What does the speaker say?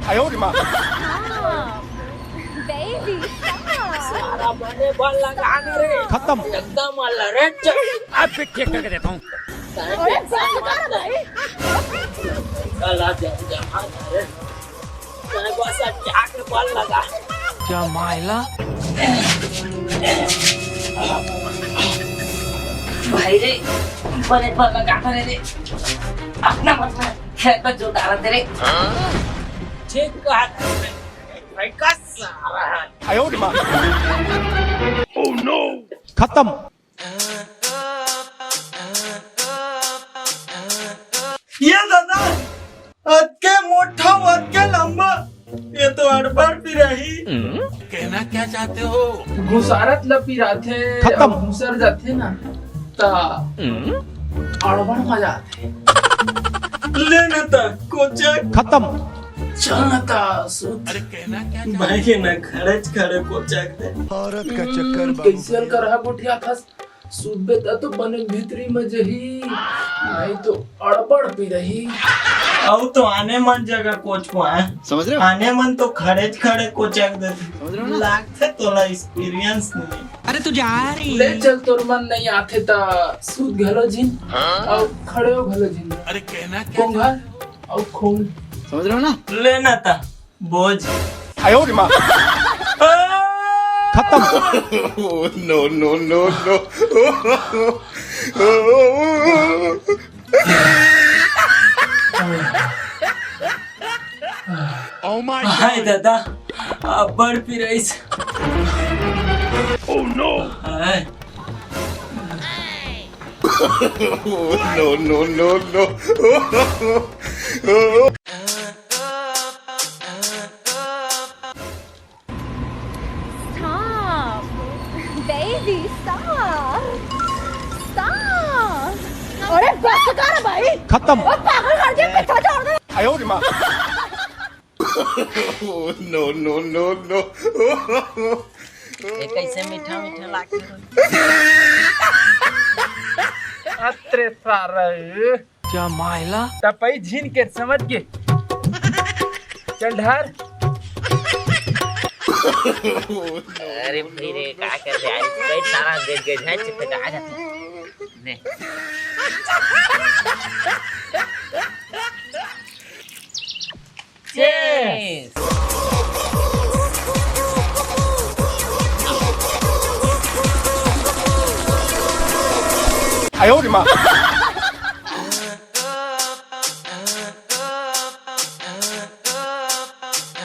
哎呦我的妈！ baby सारा बने बल लगाना रे खत्म। एकदम अलर्ट अब फिर चेक करके देता हूँ। अरे बस कर भाई कल आ जमा रे तेरे को ऐसा जाके बल लगा जमाइला भाई रे बने बल लगाना रे अपना मतलब खेत को जो डाला तेरे ठीक कहा भाई का सारा 哎呦我的妈！Oh no！ खत्म। ये दादा अतके मोठा अतके लंबा ये तो अड़बड़ भी रही कहना क्या चाहते हो? घुसारत लपी राथे खत्म। अब घुसर जाथे ना ता अड़बड़ मजा आथे ले न ता कोचक खत्म। चल ना ता सुत अरे कहना क्या चाहते भाई न खड़े खड़े कोचक दे कैसे कर रहा गोठिया था सुबह ता तो बने भीतरी में जही नहीं तो अड़बड़ पी रही अब तो आने मन जगह कोच को आए समझ रहे हो आने मन तो खड़े खड़े कोचक दे समझ रहे हो लागते तोला एक्सपीरियंस नहीं अरे तू जा रही ले चल तोर मन नहीं आथे ता सूत घलो जिन और खड़े हो घलो जिन अरे कहना क्या कोंघर और खून लेना था बोझ 哎呦我的妈！खत्म। हाय दादा अब बढ़ भी रही से Oh no! हाय stop baby stop stop अरे बस कर भाई खत्म। ओ पागल कर दिया पीछे छोड़ दे 哎呦我的妈！ ये कैसे मीठा मीठा लगता है अत्रे सारे जमाइला तपई झीन के समझ के चल ढार अरे भाई रे क्या कर रहे हैं भाई सारा देख के झट पे आ जाते ने Cheers! 哎呦我的妈！